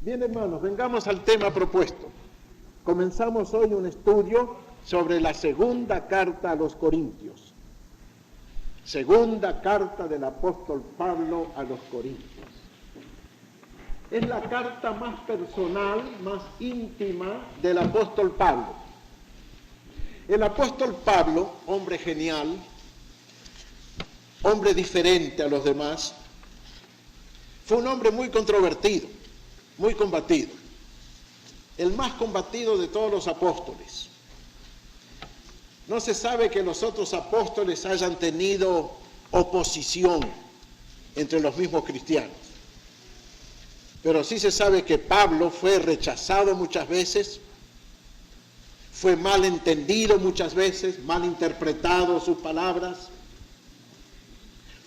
Bien, hermanos, vengamos al tema propuesto. Comenzamos hoy un estudio sobre la segunda carta a los Corintios. Segunda carta del apóstol Pablo a los Corintios. Es la carta más personal, más íntima del apóstol Pablo. El apóstol Pablo, hombre genial, hombre diferente a los demás, fue un hombre muy controvertido, muy combatido, el más combatido de todos los apóstoles. No se sabe que los otros apóstoles hayan tenido oposición entre los mismos cristianos, pero sí se sabe que Pablo fue rechazado muchas veces, fue mal entendido muchas veces, mal interpretado sus palabras,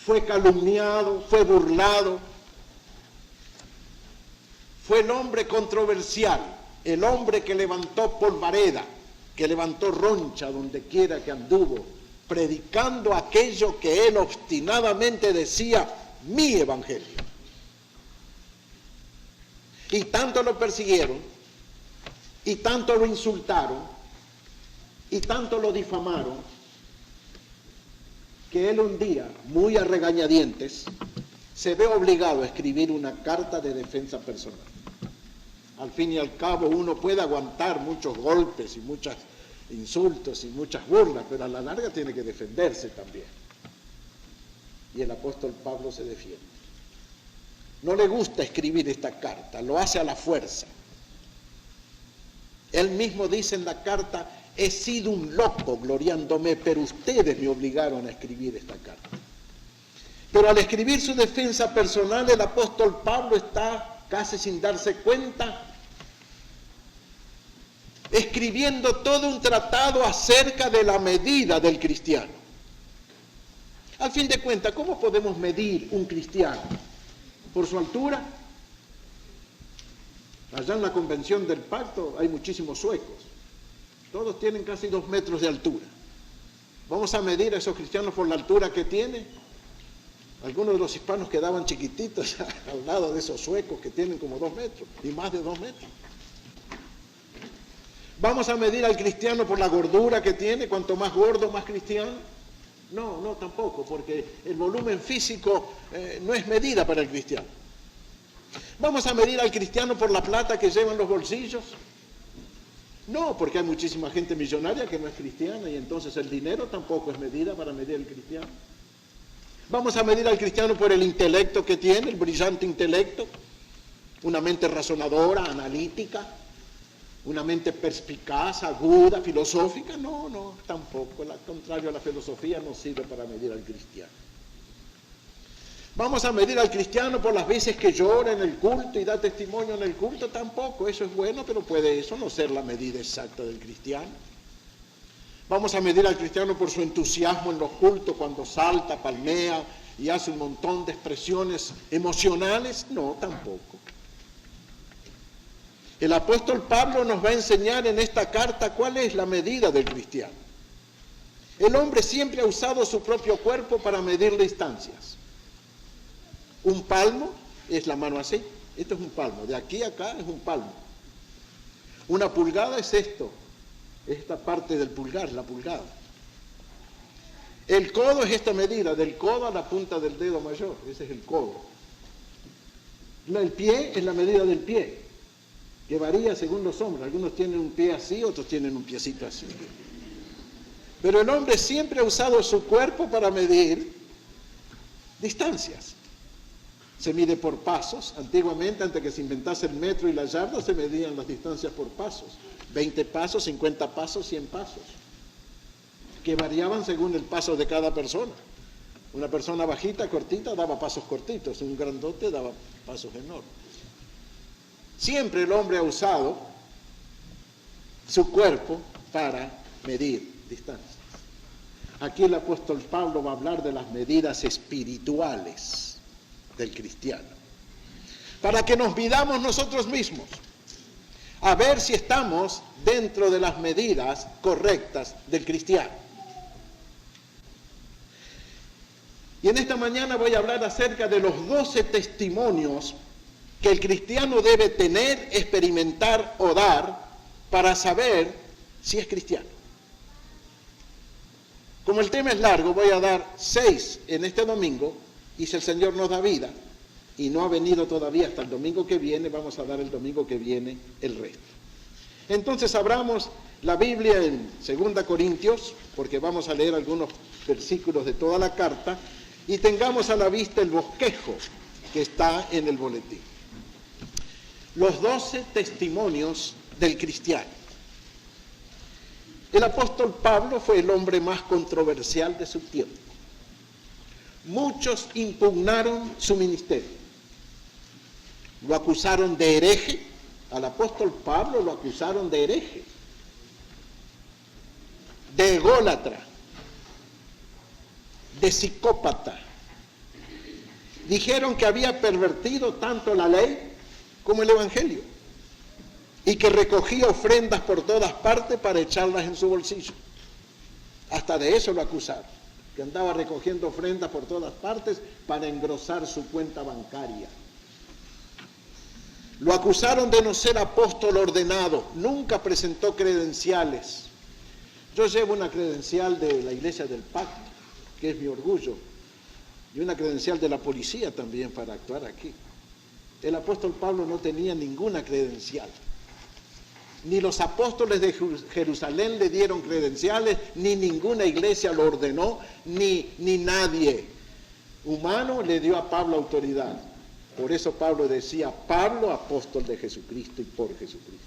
fue calumniado, fue burlado. Fue el hombre controversial, el hombre que levantó polvareda, que levantó roncha donde quiera que anduvo, predicando aquello que él obstinadamente decía, mi evangelio. Y tanto lo persiguieron, y tanto lo insultaron, y tanto lo difamaron, que él un día, muy a regañadientes, se ve obligado a escribir una carta de defensa personal. Al fin y al cabo uno puede aguantar muchos golpes y muchos insultos y muchas burlas, pero a la larga tiene que defenderse también. Y el apóstol Pablo se defiende. No le gusta escribir esta carta, lo hace a la fuerza. Él mismo dice en la carta, he sido un loco gloriándome, pero ustedes me obligaron a escribir esta carta. Pero al escribir su defensa personal, el apóstol Pablo está casi sin darse cuenta, escribiendo todo un tratado acerca de la medida del cristiano. Al fin de cuentas, ¿cómo podemos medir un cristiano? ¿Por su altura? Allá en la Convención del Pacto hay muchísimos suecos. Todos tienen casi 2 metros de altura. ¿Vamos a medir a esos cristianos por la altura que tienen? Algunos de los hispanos quedaban chiquititos al lado de esos suecos que tienen como 2 metros y más de 2 metros. ¿Vamos a medir al cristiano por la gordura que tiene? Cuanto más gordo, más cristiano. No, tampoco, porque el volumen físico no es medida para el cristiano. ¿Vamos a medir al cristiano por la plata que lleva en los bolsillos? No, porque hay muchísima gente millonaria que no es cristiana y entonces el dinero tampoco es medida para medir al cristiano. Vamos a medir al cristiano por el intelecto que tiene, el brillante intelecto, una mente razonadora, analítica, una mente perspicaz, aguda, filosófica. No, tampoco. Al contrario, la filosofía no sirve para medir al cristiano. Vamos a medir al cristiano por las veces que llora en el culto y da testimonio en el culto. Tampoco. Eso es bueno, pero puede eso no ser la medida exacta del cristiano. Vamos a medir al cristiano por su entusiasmo en los cultos, cuando salta, palmea y hace un montón de expresiones emocionales. No, tampoco. El apóstol Pablo nos va a enseñar en esta carta cuál es la medida del cristiano. El hombre siempre ha usado su propio cuerpo para medir distancias. Un palmo es la mano así. Esto es un palmo. De aquí a acá es un palmo. Una pulgada es esto. Esta parte del pulgar, la pulgada. El codo es esta medida, del codo a la punta del dedo mayor, ese es el codo. El pie es la medida del pie, que varía según los hombres. Algunos tienen un pie así, otros tienen un piecito así. Pero el hombre siempre ha usado su cuerpo para medir distancias. Se mide por pasos. Antiguamente, antes que se inventase el metro y la yarda, se medían las distancias por pasos. 20 pasos, 50 pasos, 100 pasos, que variaban según el paso de cada persona. Una persona bajita, cortita, daba pasos cortitos, un grandote daba pasos enormes. Siempre el hombre ha usado su cuerpo para medir distancias. Aquí el apóstol Pablo va a hablar de las medidas espirituales del cristiano, para que nos midamos nosotros mismos, a ver si estamos dentro de las medidas correctas del cristiano. Y en esta mañana voy a hablar acerca de los 12 testimonios que el cristiano debe tener, experimentar o dar para saber si es cristiano. Como el tema es largo, voy a dar 6 en este domingo, y si el Señor nos da vida, y no ha venido todavía hasta el domingo que viene, vamos a dar el domingo que viene el resto. Entonces abramos la Biblia en 2 Corintios, porque vamos a leer algunos versículos de toda la carta, y tengamos a la vista el bosquejo que está en el boletín. Los 12 testimonios del cristiano. El apóstol Pablo fue el hombre más controversial de su tiempo. Muchos impugnaron su ministerio. Lo acusaron de hereje. Al apóstol Pablo lo acusaron de hereje, de ególatra, de psicópata. Dijeron que había pervertido tanto la ley como el evangelio, y que recogía ofrendas por todas partes para echarlas en su bolsillo. Hasta de eso lo acusaron, que andaba recogiendo ofrendas por todas partes para engrosar su cuenta bancaria. Lo acusaron de no ser apóstol ordenado, nunca presentó credenciales. Yo llevo una credencial de la Iglesia del Pacto, que es mi orgullo, y una credencial de la policía también para actuar aquí. El apóstol Pablo no tenía ninguna credencial. Ni los apóstoles de Jerusalén le dieron credenciales, ni ninguna iglesia lo ordenó, ni nadie humano le dio a Pablo autoridad. Por eso Pablo decía, Pablo, apóstol de Jesucristo y por Jesucristo.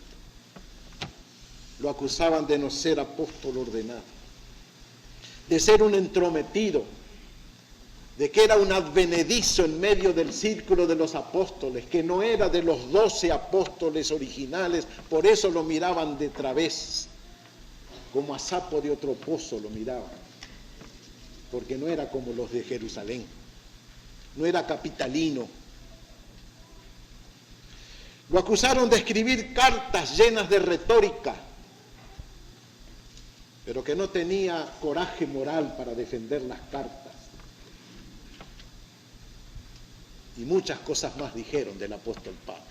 Lo acusaban de no ser apóstol ordenado, de ser un entrometido, de que era un advenedizo en medio del círculo de los apóstoles, que no era de los 12 apóstoles originales, por eso lo miraban de través, como a sapo de otro pozo lo miraban, porque no era como los de Jerusalén, no era capitalino. Lo acusaron de escribir cartas llenas de retórica, pero que no tenía coraje moral para defender las cartas. Y muchas cosas más dijeron del apóstol Pablo.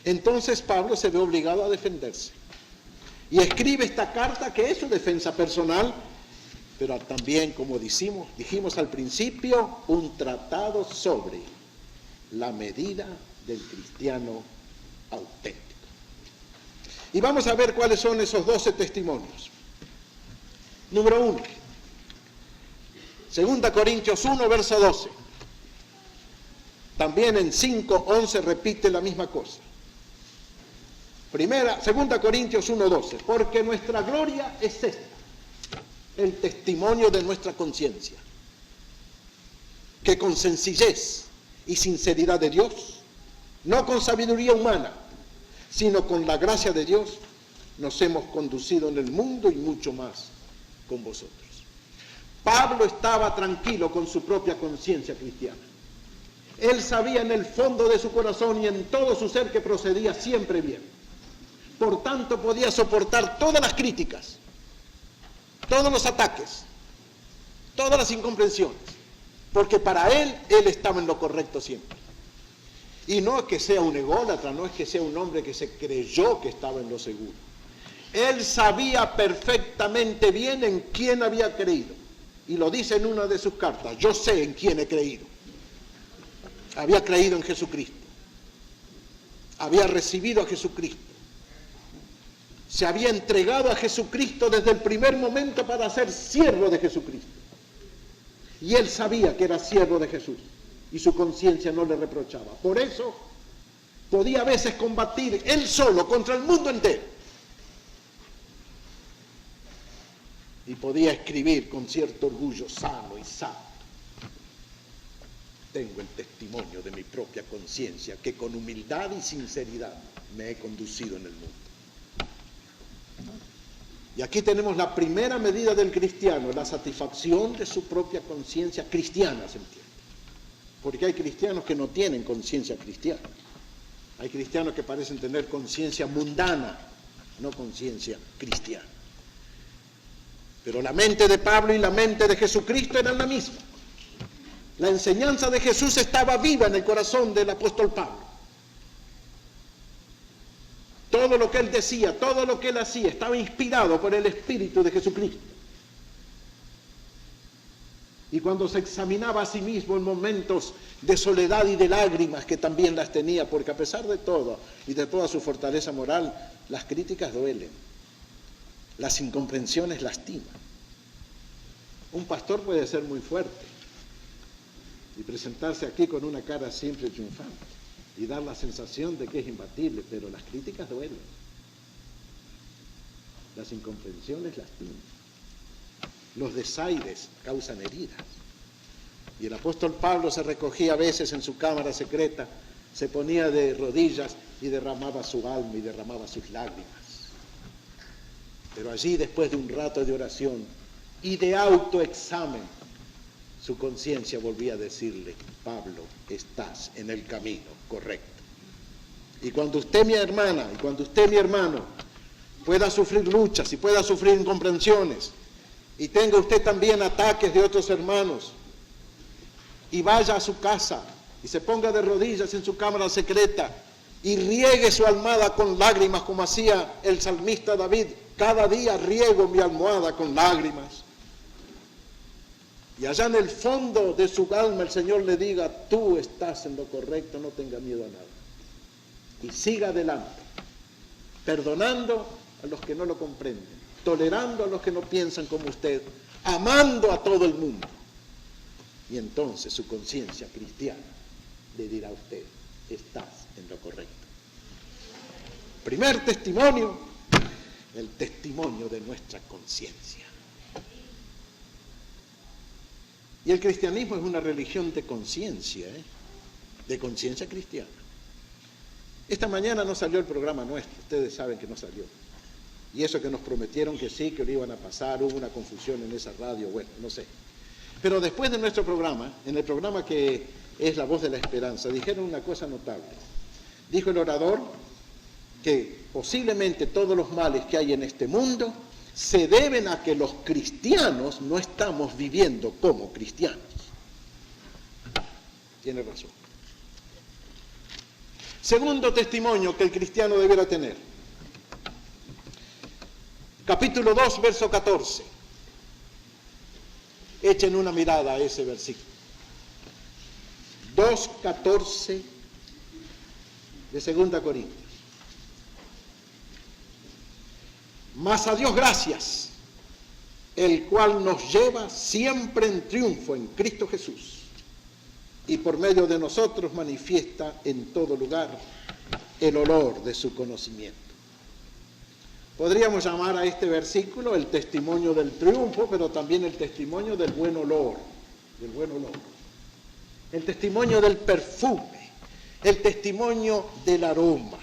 Entonces Pablo se ve obligado a defenderse. Y escribe esta carta que es su defensa personal, pero también, como dijimos al principio, un tratado sobre la medida del cristiano auténtico. Y vamos a ver cuáles son esos 12 testimonios. Número 1. 2 Corintios 1, verso 12. También en 5:11 repite la misma cosa. 2 Corintios 1:12. Porque nuestra gloria es esta, el testimonio de nuestra conciencia, que con sencillez y sinceridad de Dios, no con sabiduría humana, sino con la gracia de Dios, nos hemos conducido en el mundo y mucho más con vosotros. Pablo estaba tranquilo con su propia conciencia cristiana. Él sabía en el fondo de su corazón y en todo su ser que procedía siempre bien. Por tanto, podía soportar todas las críticas, todos los ataques, todas las incomprensiones, porque para él estaba en lo correcto siempre. Y no es que sea un ególatra, no es que sea un hombre que se creyó que estaba en lo seguro. Él sabía perfectamente bien en quién había creído. Y lo dice en una de sus cartas, yo sé en quién he creído. Había creído en Jesucristo. Había recibido a Jesucristo. Se había entregado a Jesucristo desde el primer momento para ser siervo de Jesucristo. Y él sabía que era siervo de Jesús. Y su conciencia no le reprochaba. Por eso podía a veces combatir él solo contra el mundo entero. Y podía escribir con cierto orgullo sano y santo. Tengo el testimonio de mi propia conciencia que con humildad y sinceridad me he conducido en el mundo. Y aquí tenemos la primera medida del cristiano, la satisfacción de su propia conciencia cristiana, ¿se entiende? Porque hay cristianos que no tienen conciencia cristiana. Hay cristianos que parecen tener conciencia mundana, no conciencia cristiana. Pero la mente de Pablo y la mente de Jesucristo eran la misma. La enseñanza de Jesús estaba viva en el corazón del apóstol Pablo. todo lo que él decía, todo lo que él hacía, estaba inspirado por el Espíritu de Jesucristo. Y cuando se examinaba a sí mismo en momentos de soledad y de lágrimas, que también las tenía, porque a pesar de todo y de toda su fortaleza moral, las críticas duelen, las incomprensiones lastiman. Un pastor puede ser muy fuerte y presentarse aquí con una cara siempre triunfante y dar la sensación de que es imbatible, pero las críticas duelen, las incomprensiones lastiman. Los desaires causan heridas. Y el apóstol Pablo se recogía a veces en su cámara secreta, se ponía de rodillas y derramaba su alma y derramaba sus lágrimas. Pero allí, después de un rato de oración y de autoexamen, su conciencia volvía a decirle: Pablo, estás en el camino correcto. Y cuando usted, mi hermana, y cuando usted, mi hermano, pueda sufrir luchas y pueda sufrir incomprensiones, y tenga usted también ataques de otros hermanos, y vaya a su casa y se ponga de rodillas en su cámara secreta y riegue su almohada con lágrimas, como hacía el salmista David: cada día riego mi almohada con lágrimas. Y allá en el fondo de su alma el Señor le diga: tú estás en lo correcto, no tenga miedo a nada. Y siga adelante, perdonando a los que no lo comprenden, tolerando a los que no piensan como usted, amando a todo el mundo. Y entonces su conciencia cristiana le dirá a usted: estás en lo correcto. Primer testimonio, el testimonio de nuestra conciencia. Y el cristianismo es una religión de conciencia, de conciencia cristiana. Esta mañana no salió el programa nuestro, ustedes saben que no salió. Y eso que nos prometieron que sí, que lo iban a pasar, hubo una confusión en esa radio, bueno, no sé. Pero después de nuestro programa, en el programa que es La Voz de la Esperanza, dijeron una cosa notable. Dijo el orador que posiblemente todos los males que hay en este mundo se deben a que los cristianos no estamos viviendo como cristianos. Tiene razón. Segundo testimonio que el cristiano deberá tener. Capítulo 2, verso 14. Echen una mirada a ese versículo. 2:14 de 2 Corintios. Mas a Dios gracias, el cual nos lleva siempre en triunfo en Cristo Jesús, y por medio de nosotros manifiesta en todo lugar el olor de su conocimiento. Podríamos llamar a este versículo el testimonio del triunfo, pero también el testimonio del buen olor, el testimonio del perfume, el testimonio del aroma.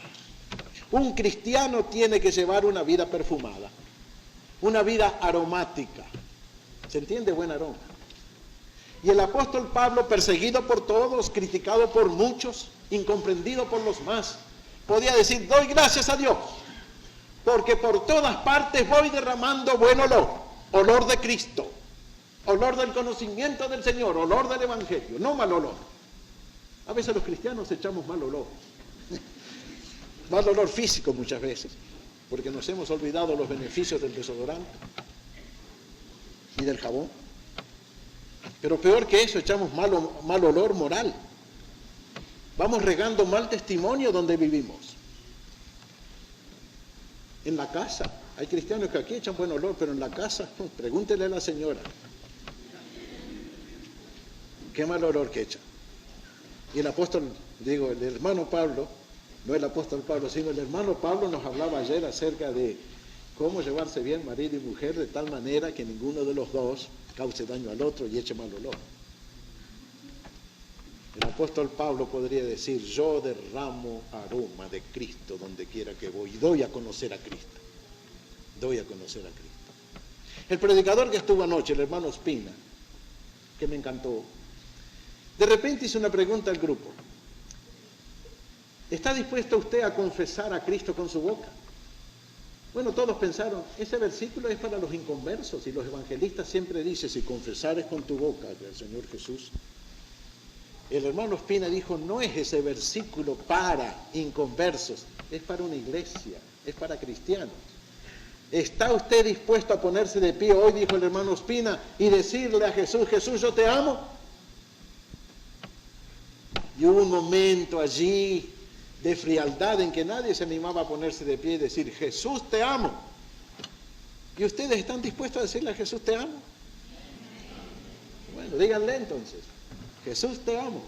Un cristiano tiene que llevar una vida perfumada, una vida aromática. ¿Se entiende? Buen aroma. Y el apóstol Pablo, perseguido por todos, criticado por muchos, incomprendido por los más, podía decir: doy gracias a Dios, porque por todas partes voy derramando buen olor, olor de Cristo, olor del conocimiento del Señor, olor del Evangelio, no mal olor. A veces los cristianos echamos mal olor. Mal olor físico muchas veces, porque nos hemos olvidado los beneficios del desodorante y del jabón. Pero peor que eso, echamos mal olor moral. Vamos regando mal testimonio donde vivimos. En la casa, hay cristianos que aquí echan buen olor, pero en la casa, pregúntele a la señora. Qué mal olor que echa. Y el hermano Pablo, no el apóstol Pablo, sino el hermano Pablo nos hablaba ayer acerca de cómo llevarse bien marido y mujer de tal manera que ninguno de los dos cause daño al otro y eche mal olor. El apóstol Pablo podría decir: yo derramo aroma de Cristo donde quiera que voy y doy a conocer a Cristo. Doy a conocer a Cristo. El predicador que estuvo anoche, el hermano Espina, que me encantó, de repente hizo una pregunta al grupo: ¿está dispuesto usted a confesar a Cristo con su boca? Bueno, todos pensaron, ese versículo es para los inconversos, y los evangelistas siempre dicen: si confesares con tu boca al Señor Jesús El hermano Espina dijo, no es ese versículo para inconversos, es para una iglesia, es para cristianos. ¿Está usted dispuesto a ponerse de pie hoy, dijo el hermano Espina, y decirle a Jesús, Jesús, yo te amo? Y hubo un momento allí de frialdad en que nadie se animaba a ponerse de pie y decir, Jesús, te amo. ¿Y ustedes están dispuestos a decirle a Jesús, te amo? Bueno, díganle entonces, Jesús, te amo.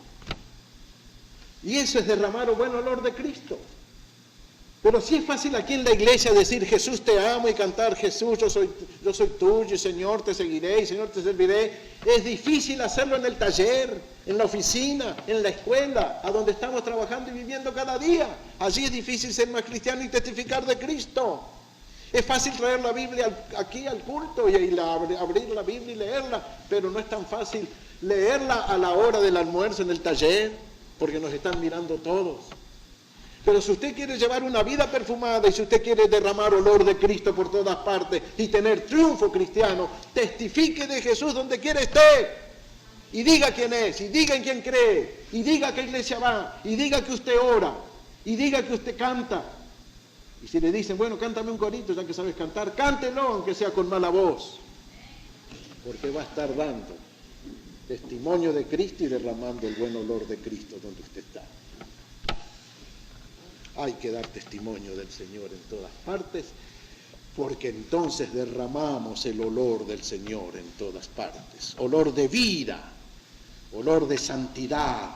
Y eso es derramar un buen olor de Cristo. Pero sí es fácil aquí en la iglesia decir, Jesús, te amo, y cantar, Jesús, yo soy tuyo, y Señor, te seguiré, y Señor, te serviré. Es difícil hacerlo en el taller, en la oficina, en la escuela, a donde estamos trabajando y viviendo cada día. Allí es difícil ser más cristiano y testificar de Cristo. Es fácil traer la Biblia aquí al culto y abrir la Biblia y leerla, pero no es tan fácil leerla a la hora del almuerzo en el taller, porque nos están mirando todos. Pero si usted quiere llevar una vida perfumada y si usted quiere derramar olor de Cristo por todas partes y tener triunfo cristiano, testifique de Jesús donde quiera esté. Y diga quién es, y diga en quién cree, y diga a qué iglesia va, y diga que usted ora, y diga que usted canta. Y si le dicen, bueno, cántame un corito ya que sabes cantar, cántelo aunque sea con mala voz. Porque va a estar dando testimonio de Cristo y derramando el buen olor de Cristo donde usted está. Hay que dar testimonio del Señor en todas partes, porque entonces derramamos el olor del Señor en todas partes. Olor de vida, olor de santidad,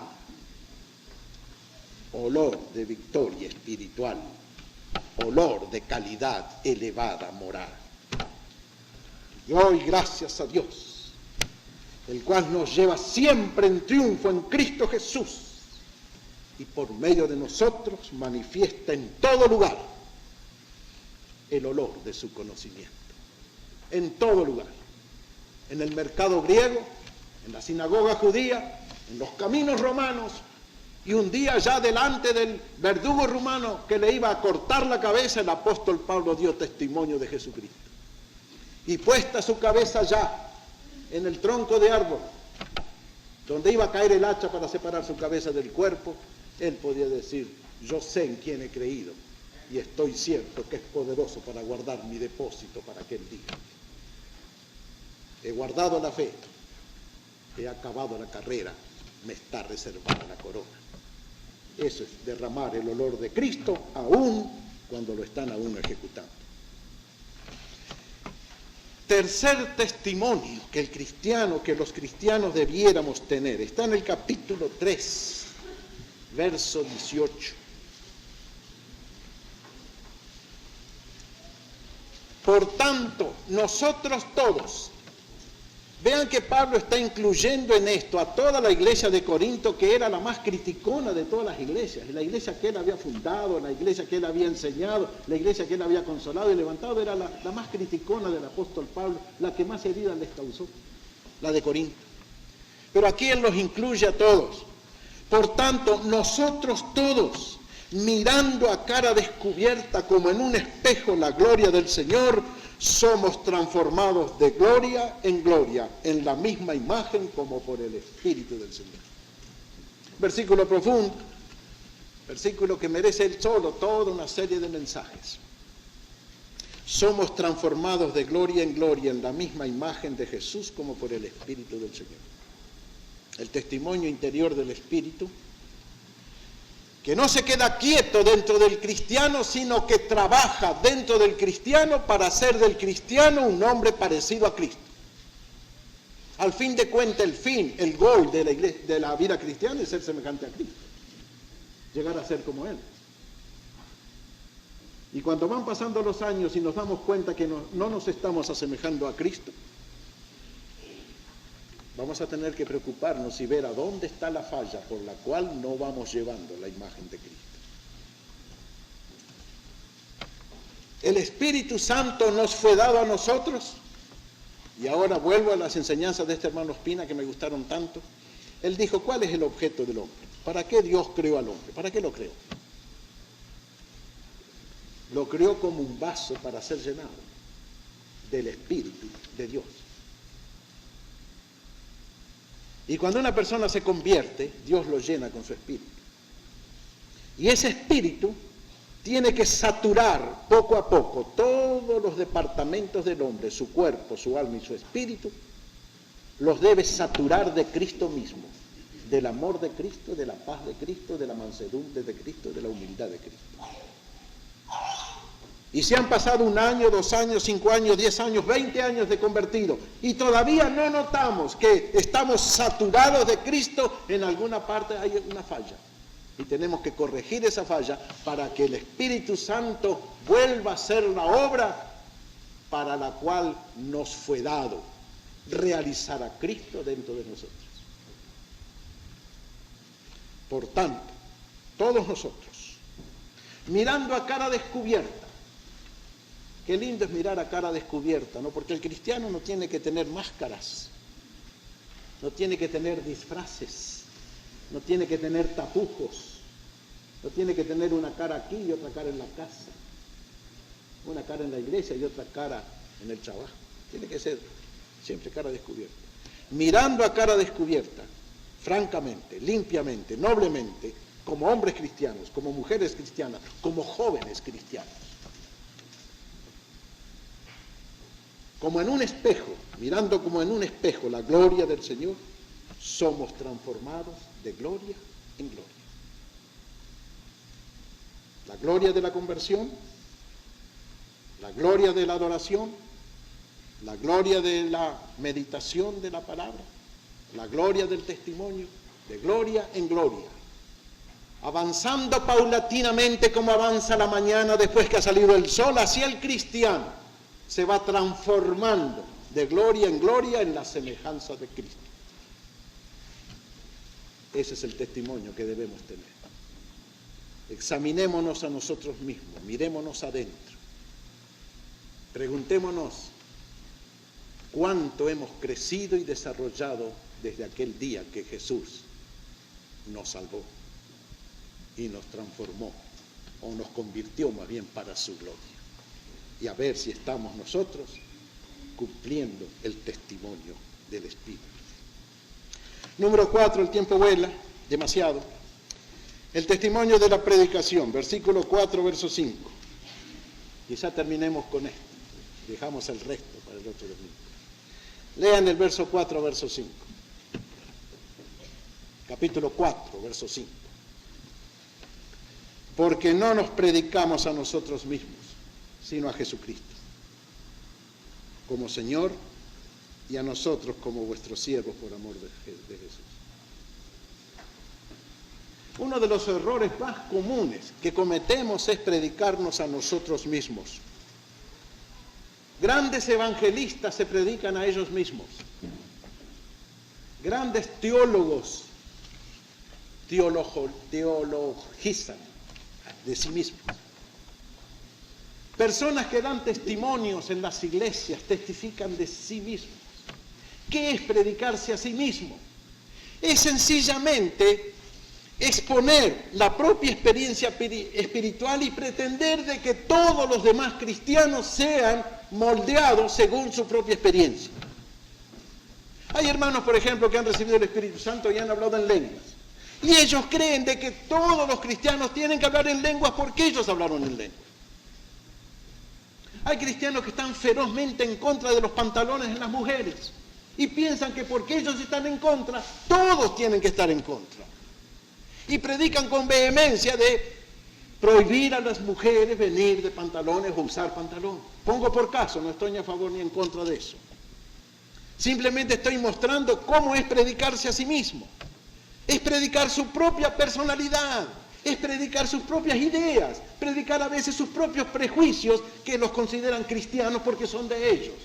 olor de victoria espiritual, olor de calidad elevada moral. Y hoy, gracias a Dios, el cual nos lleva siempre en triunfo en Cristo Jesús, y por medio de nosotros manifiesta en todo lugar el olor de su conocimiento. En todo lugar. En el mercado griego, en la sinagoga judía, en los caminos romanos, y un día ya delante del verdugo romano que le iba a cortar la cabeza, el apóstol Pablo dio testimonio de Jesucristo. Y puesta su cabeza ya en el tronco de árbol, donde iba a caer el hacha para separar su cabeza del cuerpo, él podía decir, yo sé en quién he creído y estoy cierto que es poderoso para guardar mi depósito para aquel día. He guardado la fe, he acabado la carrera, me está reservada la corona. Eso es derramar el olor de Cristo aún cuando lo están aún ejecutando. Tercer testimonio que los cristianos debiéramos tener, está en el capítulo 3, verso 18. Por tanto, nosotros todos, vean que Pablo está incluyendo en esto a toda la iglesia de Corinto, que era la más criticona de todas las iglesias, la iglesia que él había fundado, la iglesia que él había enseñado, la iglesia que él había consolado y levantado, era la más criticona del apóstol Pablo, la que más heridas les causó, la de Corinto. Pero aquí él los incluye a todos. Por tanto, nosotros todos, mirando a cara descubierta como en un espejo la gloria del Señor, somos transformados de gloria, en la misma imagen como por el Espíritu del Señor. Versículo profundo, versículo que merece él solo toda una serie de mensajes. Somos transformados de gloria en la misma imagen de Jesús como por el Espíritu del Señor. El testimonio interior del Espíritu, que no se queda quieto dentro del cristiano, sino que trabaja dentro del cristiano para hacer del cristiano un hombre parecido a Cristo. Al fin de cuentas, el gol de la vida cristiana es ser semejante a Cristo, llegar a ser como Él. Y cuando van pasando los años y nos damos cuenta que no nos estamos asemejando a Cristo, vamos a tener que preocuparnos y ver a dónde está la falla por la cual no vamos llevando la imagen de Cristo. El Espíritu Santo nos fue dado a nosotros, y ahora vuelvo a las enseñanzas de este hermano Espina que me gustaron tanto. Él dijo, ¿cuál es el objeto del hombre? ¿Para qué Dios creó al hombre? ¿Para qué lo creó? Lo creó como un vaso para ser llenado del Espíritu de Dios. Y cuando una persona se convierte, Dios lo llena con su espíritu. Y ese espíritu tiene que saturar poco a poco todos los departamentos del hombre, su cuerpo, su alma y su espíritu, los debe saturar de Cristo mismo, del amor de Cristo, de la paz de Cristo, de la mansedumbre de Cristo, de la humildad de Cristo. Y si han pasado 1 año, 2 años, 5 años, 10 años, 20 años de convertido y todavía no notamos que estamos saturados de Cristo, en alguna parte hay una falla. Y tenemos que corregir esa falla para que el Espíritu Santo vuelva a hacer la obra para la cual nos fue dado, realizar a Cristo dentro de nosotros. Por tanto, todos nosotros, mirando a cara descubierta, qué lindo es mirar a cara descubierta, ¿no? Porque el cristiano no tiene que tener máscaras, no tiene que tener disfraces, no tiene que tener tapujos, no tiene que tener una cara aquí y otra cara en la casa, una cara en la iglesia y otra cara en el trabajo. Tiene que ser siempre cara descubierta. Mirando a cara descubierta, francamente, limpiamente, noblemente, como hombres cristianos, como mujeres cristianas, como jóvenes cristianos. Como en un espejo, mirando como en un espejo la gloria del Señor, somos transformados de gloria en gloria. La gloria de la conversión, la gloria de la adoración, la gloria de la meditación de la palabra, la gloria del testimonio, de gloria en gloria. Avanzando paulatinamente como avanza la mañana después que ha salido el sol, así el cristiano se va transformando de gloria en gloria en la semejanza de Cristo. Ese es el testimonio que debemos tener. Examinémonos a nosotros mismos, mirémonos adentro. Preguntémonos cuánto hemos crecido y desarrollado desde aquel día que Jesús nos salvó y nos transformó, o nos convirtió más bien para su gloria. Y a ver si estamos nosotros cumpliendo el testimonio del Espíritu. Número 4, el tiempo vuela demasiado. El testimonio de la predicación, versículo 4, verso 5. Quizá terminemos con esto. Dejamos el resto para el otro domingo. Lean el verso 4, verso 5. Capítulo 4, verso 5. Porque no nos predicamos a nosotros mismos, sino a Jesucristo, como Señor, y a nosotros como vuestros siervos por amor de Jesús. Uno de los errores más comunes que cometemos es predicarnos a nosotros mismos. Grandes evangelistas se predican a ellos mismos. Grandes teólogos teologizan de sí mismos. Personas que dan testimonios en las iglesias testifican de sí mismos. ¿Qué es predicarse a sí mismo? Es sencillamente exponer la propia experiencia espiritual y pretender de que todos los demás cristianos sean moldeados según su propia experiencia. Hay hermanos, por ejemplo, que han recibido el Espíritu Santo y han hablado en lenguas. Y ellos creen de que todos los cristianos tienen que hablar en lenguas porque ellos hablaron en lenguas. Hay cristianos que están ferozmente en contra de los pantalones en las mujeres y piensan que porque ellos están en contra, todos tienen que estar en contra. Y predican con vehemencia de prohibir a las mujeres venir de pantalones o usar pantalones. Pongo por caso, no estoy ni a favor ni en contra de eso. Simplemente estoy mostrando cómo es predicarse a sí mismo. Es predicar su propia personalidad, es predicar sus propias ideas, predicar a veces sus propios prejuicios que los consideran cristianos porque son de ellos.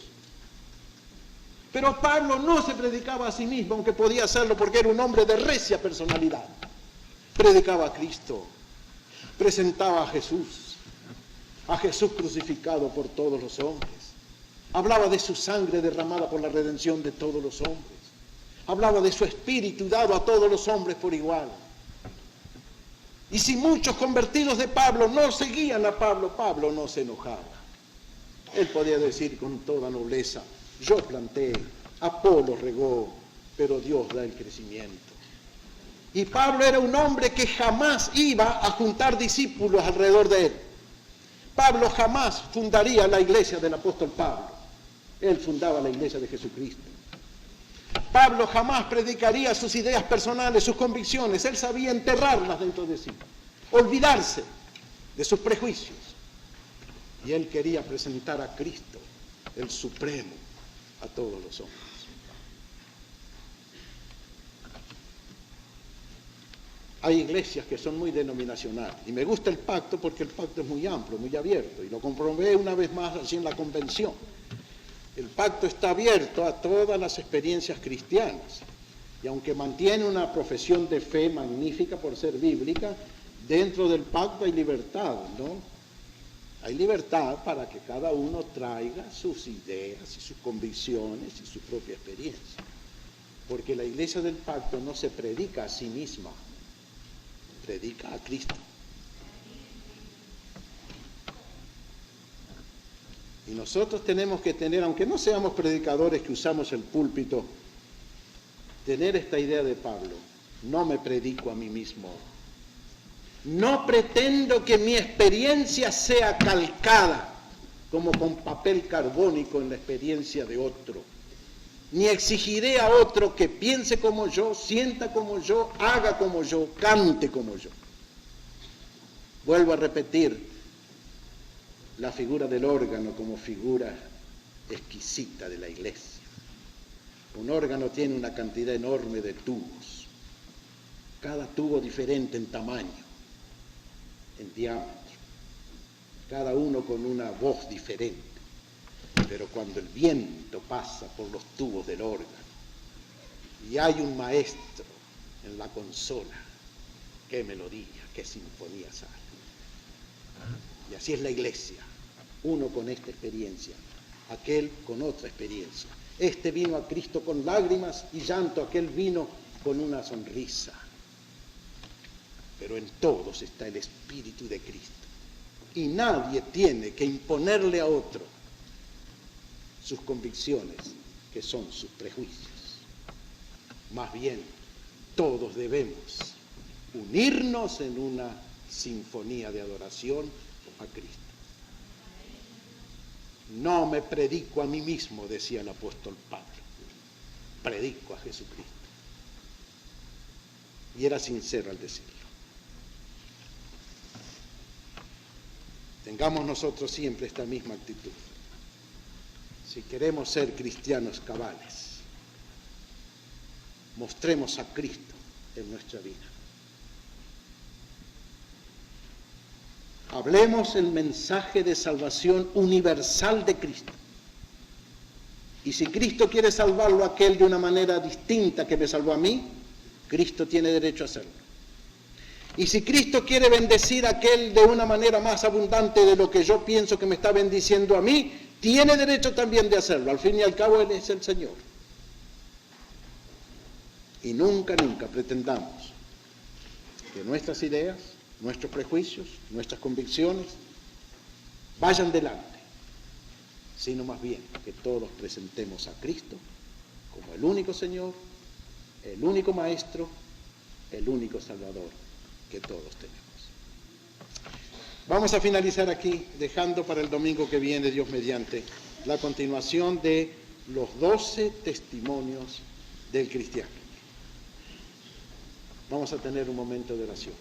Pero Pablo no se predicaba a sí mismo, aunque podía hacerlo porque era un hombre de recia personalidad. Predicaba a Cristo, presentaba a Jesús crucificado por todos los hombres. Hablaba de su sangre derramada por la redención de todos los hombres. Hablaba de su espíritu dado a todos los hombres por igual. Y si muchos convertidos de Pablo no seguían a Pablo, Pablo no se enojaba. Él podía decir con toda nobleza: yo planté, Apolo regó, pero Dios da el crecimiento. Y Pablo era un hombre que jamás iba a juntar discípulos alrededor de él. Pablo jamás fundaría la iglesia del apóstol Pablo. Él fundaba la iglesia de Jesucristo. Pablo jamás predicaría sus ideas personales, sus convicciones. Él sabía enterrarlas dentro de sí, olvidarse de sus prejuicios. Y él quería presentar a Cristo, el Supremo, a todos los hombres. Hay iglesias que son muy denominacionales, y me gusta el pacto porque el pacto es muy amplio, muy abierto, y lo comprobé una vez más allí en la convención. El pacto está abierto a todas las experiencias cristianas, y aunque mantiene una profesión de fe magnífica por ser bíblica, dentro del pacto hay libertad, ¿no? Hay libertad para que cada uno traiga sus ideas y sus convicciones y su propia experiencia, porque la iglesia del pacto no se predica a sí misma, predica a Cristo. Y nosotros tenemos que tener, aunque no seamos predicadores que usamos el púlpito, tener esta idea de Pablo: no me predico a mí mismo. No pretendo que mi experiencia sea calcada como con papel carbónico en la experiencia de otro. Ni exigiré a otro que piense como yo, sienta como yo, haga como yo, cante como yo. Vuelvo a repetir la figura del órgano como figura exquisita de la iglesia. Un órgano tiene una cantidad enorme de tubos, cada tubo diferente en tamaño, en diámetro, cada uno con una voz diferente. Pero cuando el viento pasa por los tubos del órgano y hay un maestro en la consola, qué melodía, qué sinfonía sale. Y así es la iglesia, uno con esta experiencia, aquel con otra experiencia. Este vino a Cristo con lágrimas y llanto, aquel vino con una sonrisa. Pero en todos está el Espíritu de Cristo. Y nadie tiene que imponerle a otro sus convicciones, que son sus prejuicios. Más bien, todos debemos unirnos en una sinfonía de adoración a Cristo. No me predico a mí mismo, decía el apóstol Pablo, predico a Jesucristo. Y era sincero al decirlo. Tengamos nosotros siempre esta misma actitud. Si queremos ser cristianos cabales, mostremos a Cristo en nuestra vida. Hablemos el mensaje de salvación universal de Cristo. Y si Cristo quiere salvarlo a aquel de una manera distinta que me salvó a mí, Cristo tiene derecho a hacerlo. Y si Cristo quiere bendecir a aquel de una manera más abundante de lo que yo pienso que me está bendiciendo a mí, tiene derecho también de hacerlo. Al fin y al cabo, Él es el Señor. Y nunca, nunca pretendamos que nuestras ideas, nuestros prejuicios, nuestras convicciones vayan delante, sino más bien que todos presentemos a Cristo como el único Señor, el único Maestro, el único Salvador que todos tenemos. Vamos a finalizar aquí, dejando para el domingo que viene, Dios mediante, la continuación de los 12 testimonios del cristiano. Vamos a tener un momento de oración.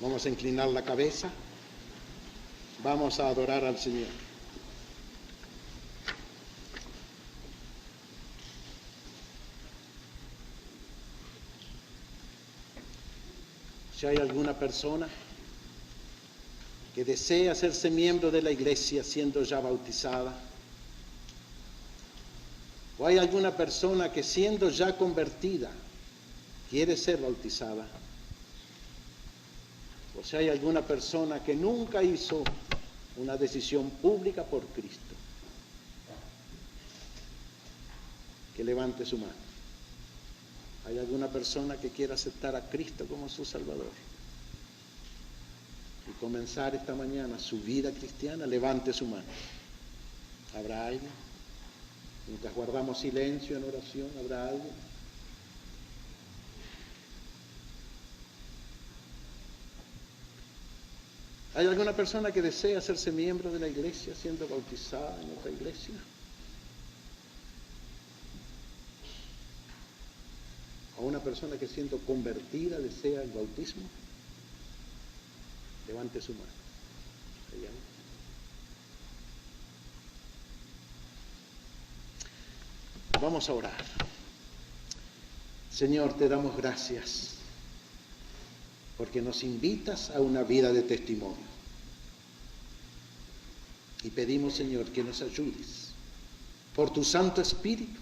Vamos a inclinar la cabeza. Vamos a adorar al Señor. Si hay alguna persona que desea hacerse miembro de la iglesia siendo ya bautizada, o hay alguna persona que siendo ya convertida quiere ser bautizada, o si hay alguna persona que nunca hizo una decisión pública por Cristo, que levante su mano. ¿Hay alguna persona que quiera aceptar a Cristo como su Salvador y comenzar esta mañana su vida cristiana? Levante su mano. ¿Habrá alguien? Mientras guardamos silencio en oración, ¿habrá alguien? ¿Hay alguna persona que desea hacerse miembro de la iglesia siendo bautizada en otra iglesia? ¿O una persona que siendo convertida desea el bautismo? Levante su mano. Allá. Vamos a orar. Señor, te damos gracias porque nos invitas a una vida de testimonio. Y pedimos, Señor, que nos ayudes por tu Santo Espíritu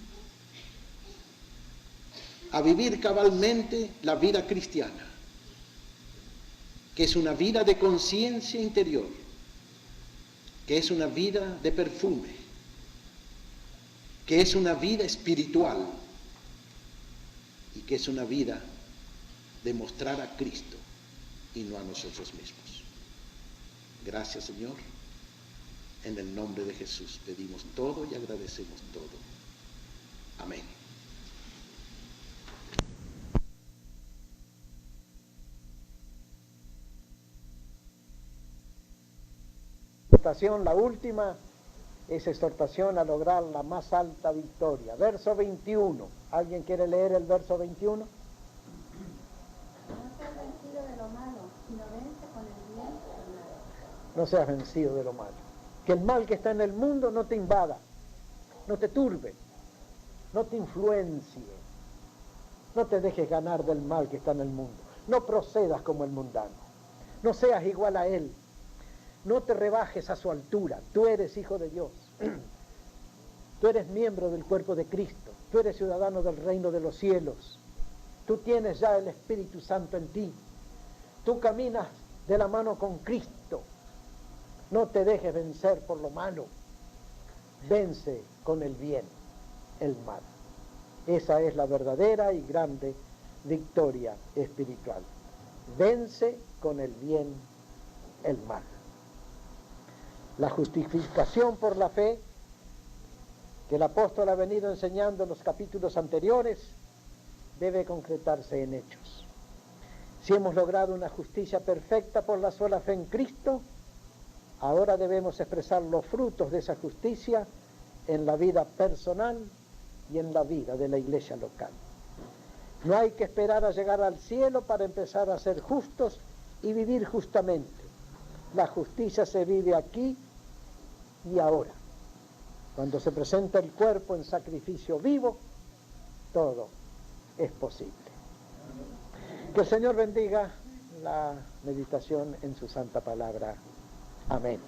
a vivir cabalmente la vida cristiana, que es una vida de conciencia interior, que es una vida de perfume, que es una vida espiritual y que es una vida de mostrar a Cristo y no a nosotros mismos. Gracias, Señor. En el nombre de Jesús pedimos todo y agradecemos todo. Amén. La última es exhortación a lograr la más alta victoria. Verso 21. ¿Alguien quiere leer el verso 21? No seas vencido de lo malo, sino vence con el bien el mal. No seas vencido de lo malo. Que el mal que está en el mundo no te invada, no te turbe, no te influencie. No te dejes ganar del mal que está en el mundo. No procedas como el mundano. No seas igual a él. No te rebajes a su altura. Tú eres hijo de Dios. Tú eres miembro del cuerpo de Cristo. Tú eres ciudadano del reino de los cielos. Tú tienes ya el Espíritu Santo en ti. Tú caminas de la mano con Cristo. No te dejes vencer por lo malo. Vence con el bien el mal. Esa es la verdadera y grande victoria espiritual. Vence con el bien el mal. La justificación por la fe que el apóstol ha venido enseñando en los capítulos anteriores debe concretarse en hechos. Si hemos logrado una justicia perfecta por la sola fe en Cristo, ahora debemos expresar los frutos de esa justicia en la vida personal y en la vida de la iglesia local. No hay que esperar a llegar al cielo para empezar a ser justos y vivir justamente. La justicia se vive aquí y ahora. Cuando se presenta el cuerpo en sacrificio vivo, todo es posible. Que el Señor bendiga la meditación en su santa palabra. Amén.